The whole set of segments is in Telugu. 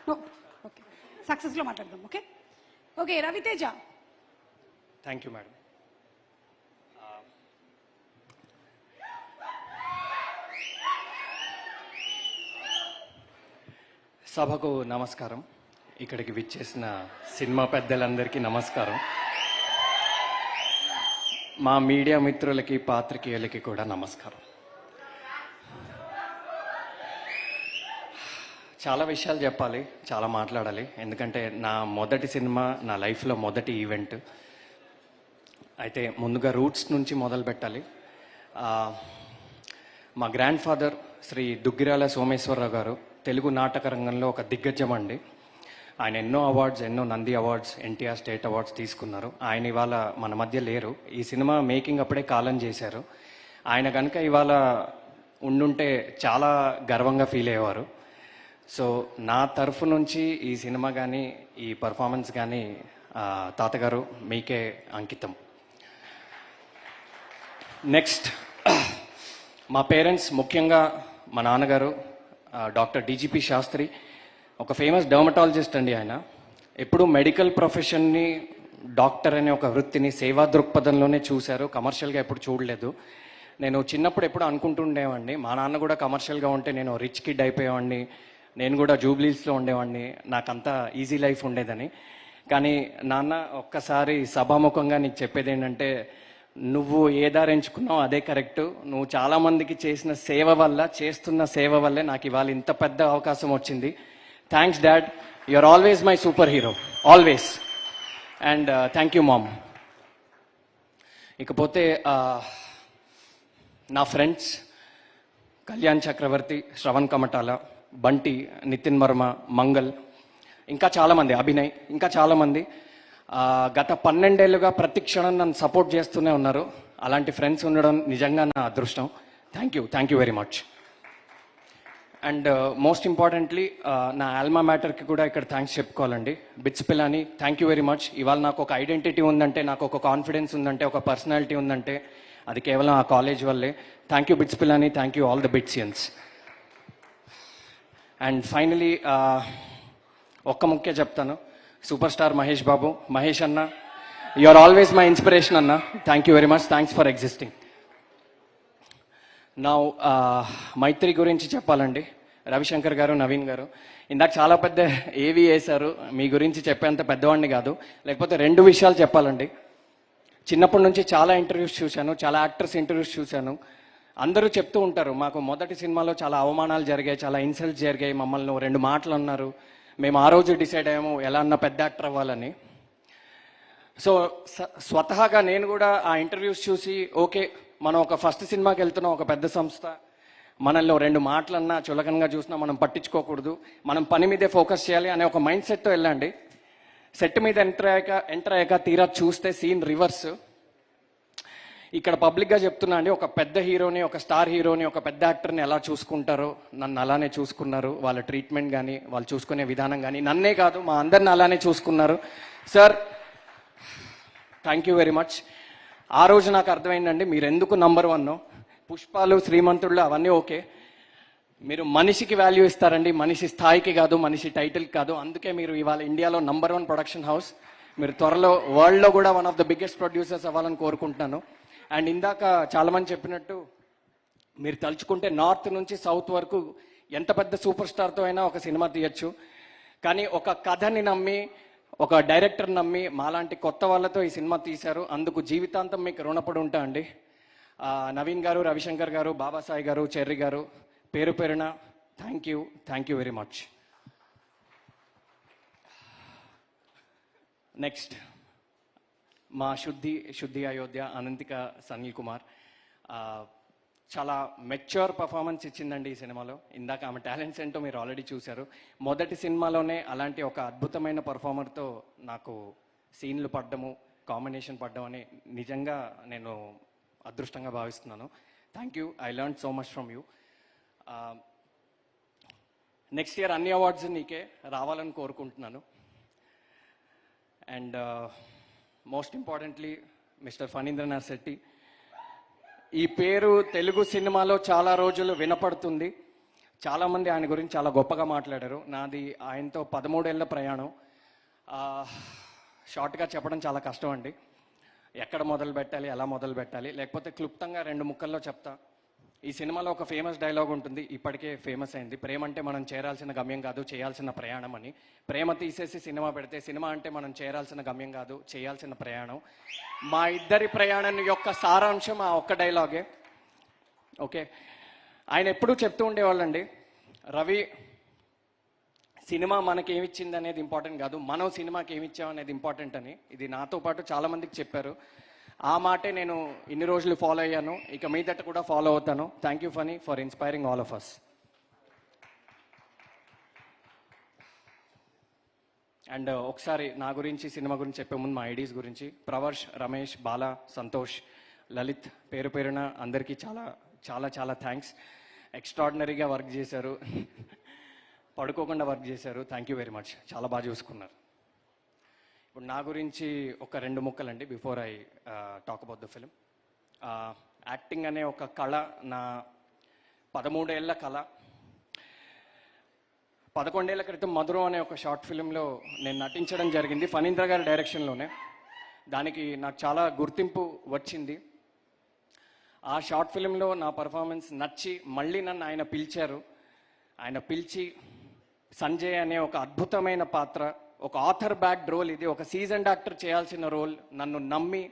నో ఓకే సక్సెస్లో మాట్లాడదాం. Okay okay Raviteja. Thank you madam. సభకు నమస్కారం. ఇక్కడికి విచ్చేసిన సినిమా పెద్దలందరికీ నమస్కారం. మా మీడియా మిత్రులకి పాత్రికేయులకి కూడా నమస్కారం. చాలా విషయాలు చెప్పాలి, చాలా మాట్లాడాలి. ఎందుకంటే నా మొదటి సినిమా, నా లైఫ్లో మొదటి ఈవెంట్. అయితే ముందుగా రూట్స్ నుంచి మొదలు పెట్టాలి. మా గ్రాండ్ ఫాదర్ శ్రీ దుగ్గిరాల సోమేశ్వరరావు గారు తెలుగు నాటక రంగంలో ఒక దిగ్గజం అండి. ఆయన ఎన్నో అవార్డ్స్, ఎన్నో Nandi awards, NTR state awards తీసుకున్నారు. ఆయన ఇవాళ మన మధ్య లేరు. ఈ సినిమా మేకింగ్ అప్పుడే కాలం చేశారు. ఆయన కనుక ఇవాళ ఉండుంటే చాలా గర్వంగా ఫీల్ అయ్యేవారు. సో నా తరఫు నుంచి ఈ సినిమా కానీ ఈ పర్ఫార్మెన్స్ కానీ తాతగారు మీకే అంకితం. నెక్స్ట్ మా పేరెంట్స్, ముఖ్యంగా మా నాన్నగారు డాక్టర్ డిజిపి శాస్త్రి, ఒక ఫేమస్ డర్మటాలజిస్ట్ అండి. ఆయన ఎప్పుడూ మెడికల్ ప్రొఫెషన్ని, డాక్టర్ అనే ఒక వృత్తిని సేవా దృక్పథంలోనే చూశారు, కమర్షియల్గా ఎప్పుడు చూడలేదు. నేను చిన్నప్పుడు ఎప్పుడు అనుకుంటుండేవాడిని, మా నాన్న కూడా కమర్షియల్గా ఉంటే నేను రిచ్ కిడ్ అయిపోయేవాడిని, నేను కూడా జూబ్లీస్లో ఉండేవాడిని, నాకంతా ఈజీ లైఫ్ ఉండేదని. కానీ నాన్న, ఒక్కసారి సభాముఖంగా నీకు చెప్పేది ఏంటంటే, నువ్వు ఏ దారి ఎంచుకున్నావు అదే కరెక్ట్. నువ్వు చాలామందికి చేసిన సేవ వల్ల, చేస్తున్న సేవ వల్లే నాకు ఇవాళ ఇంత పెద్ద అవకాశం వచ్చింది. Thanks dad, you are always my superhero, always. And thank you mom. ఇకపోతే నా ఫ్రెండ్స్ కళ్యాణ్ చక్రవర్తి, శ్రవణ్ కమటాల, బంటి, నితిన్ వర్మ, మంగల్, ఇంకా చాలామంది, అభినయ్, ఇంకా చాలామంది గత 12 ఏళ్ళుగా ప్రతి క్షణం నన్ను సపోర్ట్ చేస్తూనే ఉన్నారు. అలాంటి ఫ్రెండ్స్ ఉండడం నిజంగా నా అదృష్టం. Thank you very much. And most importantly నా ఆల్మా మ్యాటర్కి కూడా ఇక్కడ థ్యాంక్స్ చెప్పుకోవాలండి. BITS Pilani, thank you very much. ఇవాళ నాకు ఒక ఐడెంటిటీ ఉందంటే, నాకు ఒక కాన్ఫిడెన్స్ ఉందంటే, ఒక పర్సనాలిటీ ఉందంటే అది కేవలం ఆ కాలేజ్ వల్లే. Thank you BITS Pilani, thank you all the Bitsians. And finally ఒక్క ముఖ్య చెప్తాను, సూపర్ స్టార్ మహేష్ బాబు, మహేష్ అన్న, you are always my inspiration అన్న. Thank you very much, thanks for existing. నా మైత్రి గురించి చెప్పాలండి. రవిశంకర్ గారు, నవీన్ గారు ఇందాక చాలా పెద్ద ఏవి వేశారు. మీ గురించి చెప్పేంత పెద్దవాడిని కాదు. లేకపోతే 2 విషయాలు చెప్పాలండి. చిన్నప్పటి నుంచి చాలా ఇంటర్వ్యూస్ చూశాను, చాలా యాక్టర్స్ ఇంటర్వ్యూస్ చూశాను. అందరూ చెప్తూ ఉంటారు, మాకు మొదటి సినిమాలో చాలా అవమానాలు జరిగాయి, చాలా ఇన్సల్ట్స్ జరిగాయి, మమ్మల్ని 2 మాటలు అన్నారు, మేము ఆ రోజు డిసైడ్ అయ్యాము ఎలా అన్న పెద్ద యాక్టర్ అవ్వాలని. సో స్వతహాగా నేను కూడా ఆ ఇంటర్వ్యూస్ చూసి, ఓకే మనం ఒక ఫస్ట్ సినిమాకి వెళ్తున్నాం, ఒక పెద్ద సంస్థ, మనల్లో 2 మాటలన్నా చులకనగా చూసినా మనం పట్టించుకోకూడదు, మనం పని మీదే ఫోకస్ చేయాలి అనే ఒక మైండ్ సెట్తో వెళ్ళండి. సెట్ మీద ఎంటర్ అయ్యాక తీరా చూస్తే సీన్ రివర్స్. ఇక్కడ పబ్లిక్గా చెప్తున్నా అండి, ఒక పెద్ద హీరోని, ఒక స్టార్ హీరోని, ఒక పెద్ద యాక్టర్ని ఎలా చూసుకుంటారో నన్ను అలానే చూసుకున్నారు. వాళ్ళ ట్రీట్మెంట్ కానీ, వాళ్ళు చూసుకునే విధానం కానీ, నన్నే కాదు మా అందరిని అలానే చూసుకున్నారు. Sir thank you very much. ఆ రోజు నాకు అర్థమైందండి మీరు ఎందుకు నంబర్ 1. పుష్పాలు, శ్రీమంతుళ్ళు అవన్నీ ఓకే, మీరు మనిషికి వాల్యూ ఇస్తారండి, మనిషి స్థాయికి కాదు, మనిషి టైటిల్కి కాదు. అందుకే మీరు ఇవాళ ఇండియాలో నంబర్ 1 ప్రొడక్షన్ హౌస్. మీరు త్వరలో వరల్డ్లో కూడా one of the biggest producers అవ్వాలని కోరుకుంటున్నాను. అండ్ ఇందాక చాలామంది చెప్పినట్టు, మీరు తలుచుకుంటే నార్త్ నుంచి సౌత్ వరకు ఎంత పెద్ద సూపర్ స్టార్తో అయినా ఒక సినిమా తీయచ్చు. కానీ ఒక కథని నమ్మి, ఒక డైరెక్టర్ నమ్మి మాలాంటి కొత్త వాళ్ళతో ఈ సినిమా తీశారు. అందుకు జీవితాంతం మీకు రుణపడి ఉంటా అండి. నవీన్ గారు, రవిశంకర్ గారు, బాబాసాయి గారు, చెర్రి గారు, పేరు పేరున thank you very much. Next మా శుద్ధి అయోధ్య, అనంతిక సనీల్ కుమార్ చాలా మెచ్యూర్ పర్ఫార్మెన్స్ ఇచ్చిందండి ఈ సినిమాలో. ఇందాక ఆమె టాలెంట్స్ ఏంటో మీరు ఆల్రెడీ చూశారు. మొదటి సినిమాలోనే అలాంటి ఒక అద్భుతమైన పర్ఫార్మర్తో నాకు సీన్లు పడ్డము, కాంబినేషన్ పడ్డం అని నిజంగా నేను అదృష్టంగా భావిస్తున్నాను. Thank you, I learn so much from you. Next year అన్ని అవార్డ్స్ నీకే రావాలని కోరుకుంటున్నాను. And most importantly mister Phanindranath Shetty, ఈ పేరు తెలుగు సినిమాలో చాలా రోజులు వినపడుతుంది. చాలామంది ఆయన గురించి చాలా గొప్పగా మాట్లాడారు. నాది ఆయనతో 13 ఏళ్ల ప్రయాణం. షార్ట్గా చెప్పడం చాలా కష్టం అండి. ఎక్కడ మొదలు పెట్టాలి, ఎలా మొదలు పెట్టాలి, లేకపోతే క్లుప్తంగా 2 ముక్కల్లో చెప్తా. ఈ సినిమాలో ఒక ఫేమస్ డైలాగ్ ఉంటుంది, ఇప్పటికే ఫేమస్ అయింది. ప్రేమ అంటే మనం చేరాల్సిన గమ్యం కాదు, చేయాల్సిన ప్రయాణం అని. ప్రేమ తీసేసి సినిమా పెడితే సినిమా అంటే మనం చేరాల్సిన గమ్యం కాదు, చేయాల్సిన ప్రయాణం. మా ఇద్దరి ప్రయాణం యొక్క సారాంశం ఆ ఒక్క డైలాగే. ఓకే, ఆయన ఎప్పుడూ చెప్తూ ఉండేవాళ్ళండి, రవి సినిమా మనకి ఏమిచ్చింది అనేది ఇంపార్టెంట్ కాదు, మనం సినిమాకి ఏమిచ్చాం అనేది ఇంపార్టెంట్ అని. ఇది నాతో పాటు చాలామందికి చెప్పారు. ఆ మాటే నేను ఇన్ని రోజులు ఫాలో అయ్యాను, ఇక మీదట కూడా ఫాలో అవుతాను. Thank you Phani for inspiring all of us. And ఒకసారి నా గురించి, సినిమా గురించి చెప్పే ముందు మా ఐడీస్ గురించి. ప్రవర్ష్, రమేష్, బాలా, సంతోష్, లలిత్, పేరు పేరున అందరికీ చాలా చాలా చాలా థ్యాంక్స్. ఎక్స్ట్రాడినరీగా వర్క్ చేశారు, పడుకోకుండా వర్క్ చేశారు. థ్యాంక్ యూ వెరీ మచ్, చాలా బాగా చూసుకున్నారు. ఇప్పుడు నా గురించి ఒక 2 ముక్కలండి before I talk about the film. Acting అనే ఒక కళ నా 13 ఏళ్ల కళ. 11 ఏళ్ల క్రితం మధురం అనే ఒక షార్ట్ ఫిలింలో నేను నటించడం జరిగింది, ఫణీంద్ర గారి డైరెక్షన్లోనే. దానికి నాకు చాలా గుర్తింపు వచ్చింది. ఆ షార్ట్ ఫిలింలో నా పర్ఫార్మెన్స్ నచ్చి మళ్ళీ నన్ను ఆయన పిలిచారు. ఆయన పిలిచి సంజయ్ అనే ఒక అద్భుతమైన పాత్ర, ఒక ఆథర్ బ్యాక్డ్ రోల్, ఇది ఒక సీజన్ డాక్టర్ చేయాల్సిన రోల్, నన్ను నమ్మి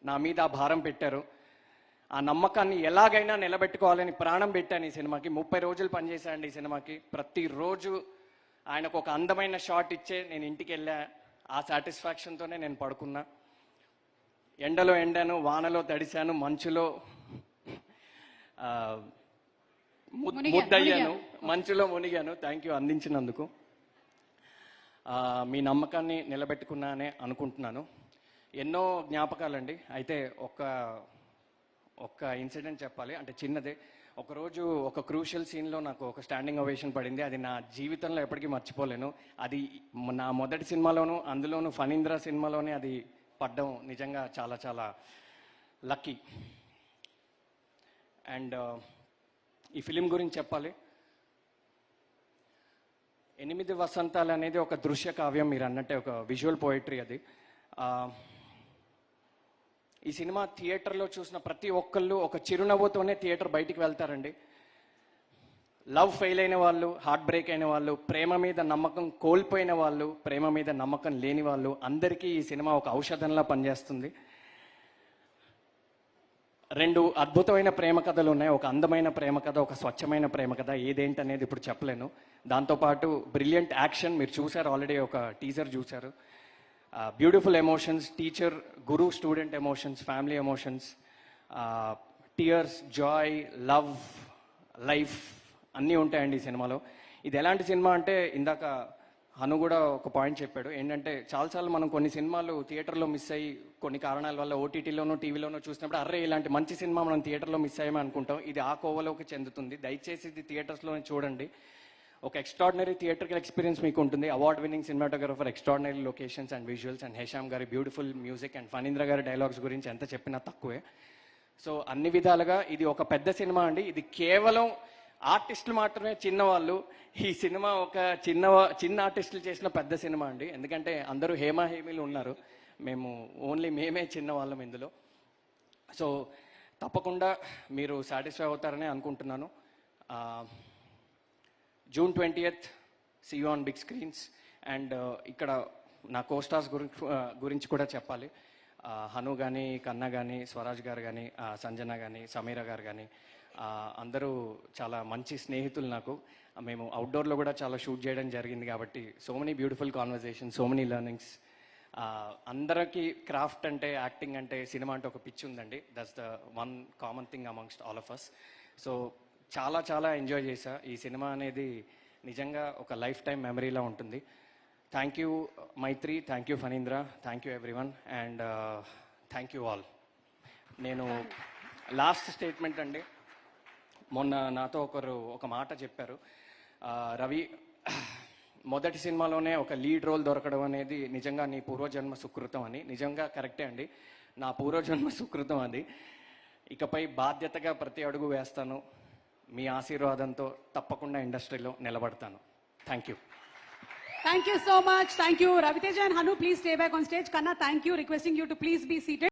నా మీద ఆ భారం పెట్టారు. ఆ నమ్మకాన్ని ఎలాగైనా నిలబెట్టుకోవాలని ప్రాణం పెట్టాను ఈ సినిమాకి. 30 రోజులు పనిచేశాను ఈ సినిమాకి. ప్రతిరోజు ఆయనకు ఒక అందమైన షాట్ ఇచ్చే నేను ఇంటికి వెళ్ళా. ఆ సాటిస్ఫాక్షన్తోనే నేను పడుకున్నా. ఎండలో ఎండాను, వానలో తడిశాను, మంచులో ముద్దయ్యాను, మంచులో మునిగాను. థ్యాంక్ యూ అందించినందుకు. మీ నమ్మకాన్ని నిలబెట్టుకున్నానే అనుకుంటున్నాను. ఎన్నో జ్ఞాపకాలండి. అయితే ఒక్క ఇన్సిడెంట్ చెప్పాలి, అంటే చిన్నదే. ఒకరోజు ఒక క్రూషియల్ సీన్లో నాకు ఒక స్టాండింగ్ ఓవేషన్ పడింది. అది నా జీవితంలో ఎప్పటికీ మర్చిపోలేను. అది నా మొదటి సినిమాలోను, అందులోను ఫణీంద్ర సినిమాలోనే అది పడ్డం నిజంగా చాలా చాలా లక్కీ. అండ్ ఈ ఫిలిం గురించి చెప్పాలి. 8 వసంతాలు అనేది ఒక దృశ్య కావ్యం, మీరు అన్నట్టే ఒక విజువల్ పోయిటరీ అది. ఈ సినిమా థియేటర్లో చూసిన ప్రతి ఒక్కళ్ళు ఒక చిరునవ్వుతోనే థియేటర్ బయటికి వెళ్తారండి. లవ్ ఫెయిల్ అయిన వాళ్ళు, హార్ట్ బ్రేక్ అయిన వాళ్ళు, ప్రేమ మీద నమ్మకం కోల్పోయిన వాళ్ళు, ప్రేమ మీద నమ్మకం లేని వాళ్ళు, అందరికీ ఈ సినిమా ఒక ఔషధంలా పనిచేస్తుంది. 2 అద్భుతమైన ప్రేమ కథలు ఉన్నాయి. ఒక అందమైన ప్రేమ కథ, ఒక స్వచ్ఛమైన ప్రేమ కథ. ఏదేంటనేది ఇప్పుడు చెప్పలేను. దాంతోపాటు బ్రిలియంట్ యాక్షన్, మీరు చూసారు ఆల్రెడీ, ఒక టీజర్ చూశారు. Beautiful emotions, teacher guru student emotions, family emotions, tears, joy, love, life అన్నీ ఉంటాయండి ఈ సినిమాలో. ఇది ఎలాంటి సినిమా అంటే, ఇందాక హను కూడా ఒక పాయింట్ చెప్పాడు, ఏంటంటే చాలాసార్లు మనం కొన్ని సినిమాలు థియేటర్లో మిస్ అయ్యి కొన్ని కారణాల వల్ల ఓటీటీలోనో టీవీలోనో చూసినప్పుడు అర్రే ఇలాంటి మంచి సినిమా మనం థియేటర్లో మిస్ అయ్యామని అనుకుంటాం. ఇది ఆ కోవలోకి చెందుతుంది. దయచేసి ఇది థియేటర్స్లోనే చూడండి. ఒక ఎక్స్ట్రాడినరీ థియేటర్కల్ ఎక్స్పీరియన్స్ మీకు ఉంటుంది. Award winning cinematographer, extraordinary locations and visuals, and Hesham గారి బ్యూటిఫుల్ మ్యూజిక్, అండ్ ఫణీంద్ర గారి డైలాగ్స్ గురించి ఎంత చెప్పినా తక్కువే. సో అన్ని విధాలుగా ఇది ఒక పెద్ద సినిమా అండి. ఇది కేవలం ఆర్టిస్టులు మాత్రమే చిన్నవాళ్ళు. ఈ సినిమా ఒక చిన్న ఆర్టిస్టులు చేసిన పెద్ద సినిమా అండి. ఎందుకంటే అందరూ హేమీలు ఉన్నారు, మేమే చిన్నవాళ్ళం ఇందులో. సో తప్పకుండా మీరు సాటిస్ఫై అవుతారని అనుకుంటున్నాను. June 20th, see you on big screens. And ఇక్కడ నా కోస్టార్స్ గురించి కూడా చెప్పాలి. హను కానీ, కన్నా కానీ, స్వరాజ్ గారు కానీ, సంజన కానీ, సమీర గారు కానీ, అందరూ చాలా మంచి స్నేహితులు నాకు. మేము అవుట్డోర్లో కూడా చాలా షూట్ చేయడం జరిగింది కాబట్టి so many beautiful conversation, so many learnings. అందరికీ క్రాఫ్ట్ అంటే, యాక్టింగ్ అంటే, సినిమా అంటే ఒక పిచ్ ఉందండి. That's the one common thing amongst all of us. So చాలా చాలా ఎంజాయ్ చేశా. ఈ సినిమా అనేది నిజంగా ఒక లైఫ్ టైం మెమరీలా ఉంటుంది. Thank you Maitri, thank you Phanindra, thank you everyone, and thank you all. నేను లాస్ట్ స్టేట్మెంట్ అండి, మొన్న నాతో ఒకరు ఒక మాట చెప్పారు, రవి మొదటి సినిమాలోనే ఒక లీడ్ రోల్ దొరకడం అనేది నిజంగా నీ పూర్వజన్మ సుకృతం అని. నిజంగా కరెక్టే అండి, నా పూర్వజన్మ సుకృతం అది. ఇకపై బాధ్యతగా ప్రతి అడుగు వేస్తాను. మీ ఆశీర్వాదంతో తప్పకుండా ఇండస్ట్రీలో నిలబడతాను. Thank you. Thank you so much. Thank you. Raviteja and Hanu, please stay back on stage. Kanna, thank you. Requesting you to please be seated.